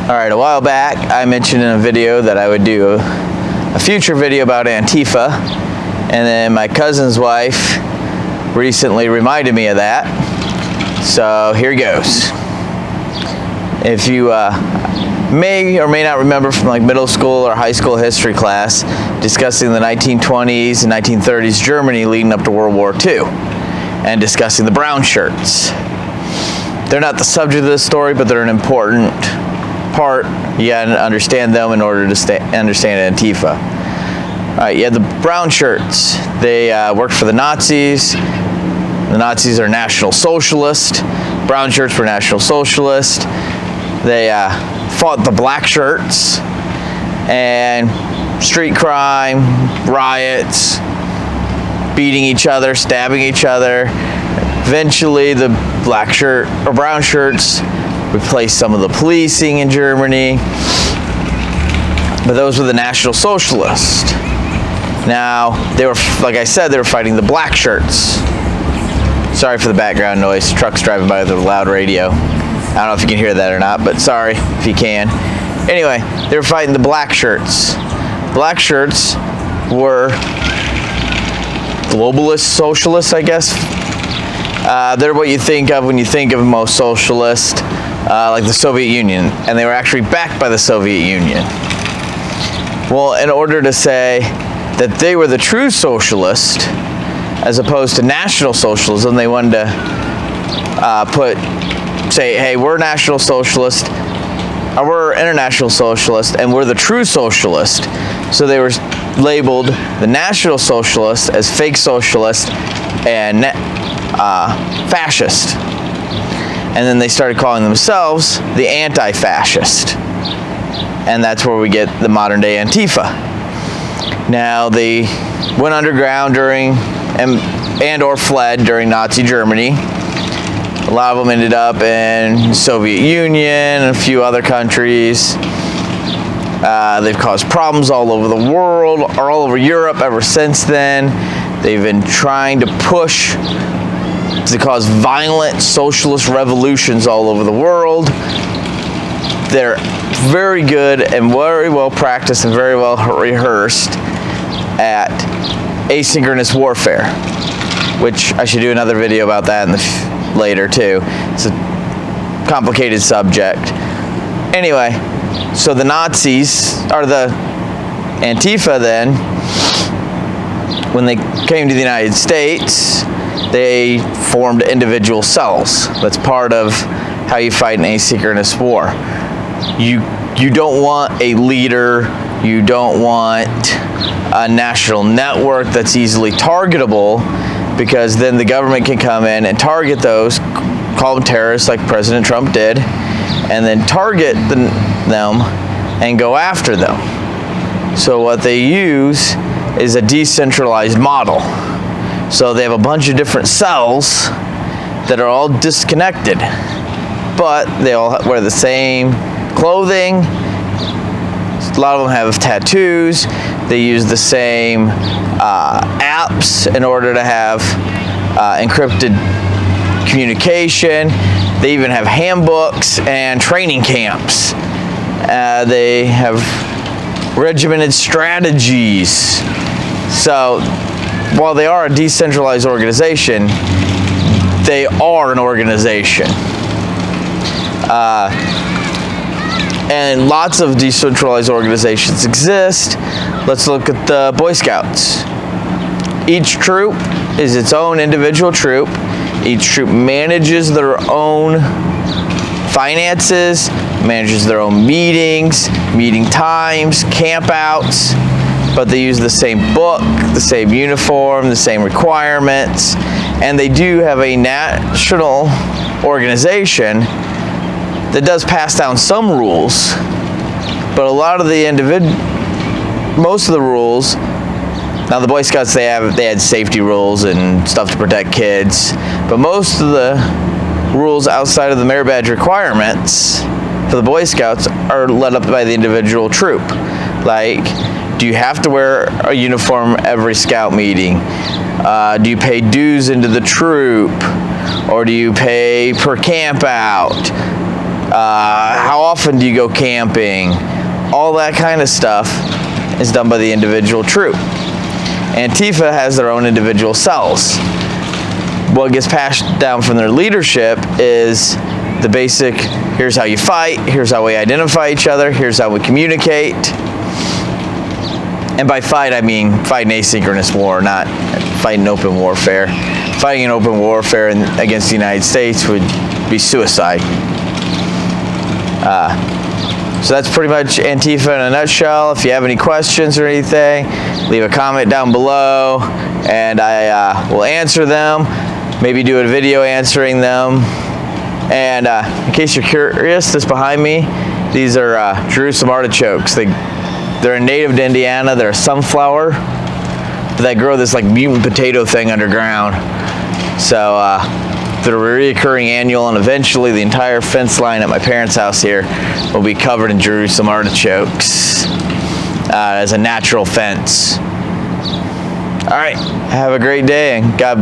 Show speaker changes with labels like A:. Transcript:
A: Alright, a while back I mentioned in a video that I would do a future video about Antifa, and then my cousin's wife recently reminded me of that. So here goes. If you may or may not remember from like middle school or high school history class discussing the 1920s and 1930s Germany leading up to World War II and discussing the brown shirts. They're not the subject of this story, but they're an important part. You gotta understand them in order to understand Antifa. Alright, you have the brown shirts. They worked for the Nazis. The Nazis are National Socialist. Brown shirts were National Socialist. They fought the black shirts, and street crime, riots, beating each other, stabbing each other. Eventually the black shirt or brown shirts replaced some of the policing in Germany, but those were the National Socialists. Now they were, like I said, they were fighting the black shirts. Sorry for the background noise, trucks driving by with a loud radio. I don't know if you can hear that or not, but sorry if you can. Anyway, they were fighting the black shirts. Black shirts were globalist socialists, I guess. They're what you think of when you think of most socialist, like the Soviet Union, and they were actually backed by the Soviet Union. Well, in order to say that they were the true socialist, as opposed to National Socialism, they wanted to say, hey, we're National Socialist, or we're International Socialist, and we're the true socialist. So they were labeled the National Socialist as fake socialist and fascist. And then they started calling themselves the anti-fascist. And that's where we get the modern day Antifa. Now they went underground during and or fled during Nazi Germany. A lot of them ended up in Soviet Union and a few other countries. They've caused problems all over the world, or all over Europe ever since then. They've been trying to push to cause violent socialist revolutions all over the world. They're very good and very well practiced and very well rehearsed at asynchronous warfare, which I should do another video about that later too. It's a complicated subject. Anyway, so the Nazis, or the Antifa then, when they came to the United States, they formed individual cells. That's part of how you fight an asynchronous war. You don't want a leader, you don't want a national network that's easily targetable, because then the government can come in and target those, call them terrorists like President Trump did, and then target them and go after them. So what they use is a decentralized model. So they have a bunch of different cells that are all disconnected, but they all wear the same clothing. A lot of them have tattoos. They use the same apps in order to have encrypted communication. They even have handbooks and training camps. They have regimented strategies. So while they are a decentralized organization, they are an organization. And lots of decentralized organizations exist. Let's look at the Boy Scouts. Each troop is its own individual troop. Each troop manages their own finances, manages their own meetings, meeting times, campouts, but they use the same book, the same uniform, the same requirements, and they do have a national organization that does pass down some rules, but a lot of the most of the rules, now the Boy Scouts, they had safety rules and stuff to protect kids, but most of the rules outside of the merit badge requirements for the Boy Scouts are led up by the individual troop. Like, do you have to wear a uniform every scout meeting? Do you pay dues into the troop? Or do you pay per camp out? How often do you go camping, all that kind of stuff is done by the individual troop. Antifa has their own individual cells. What gets passed down from their leadership is the basic, here's how you fight, here's how we identify each other, here's how we communicate. And by fight, I mean fighting asynchronous war, not fighting open warfare. Fighting in open warfare against the United States would be suicide. So that's pretty much Antifa in a nutshell. If you have any questions or anything, leave a comment down below and I will answer them. Maybe do a video answering them. And in case you're curious, this behind me, these are Jerusalem artichokes. They're a native to Indiana. They're a sunflower, but they grow this like mutant potato thing underground. So they're reoccurring annual, and eventually the entire fence line at my parents' house here will be covered in Jerusalem artichokes as a natural fence. All right, have a great day and God bless.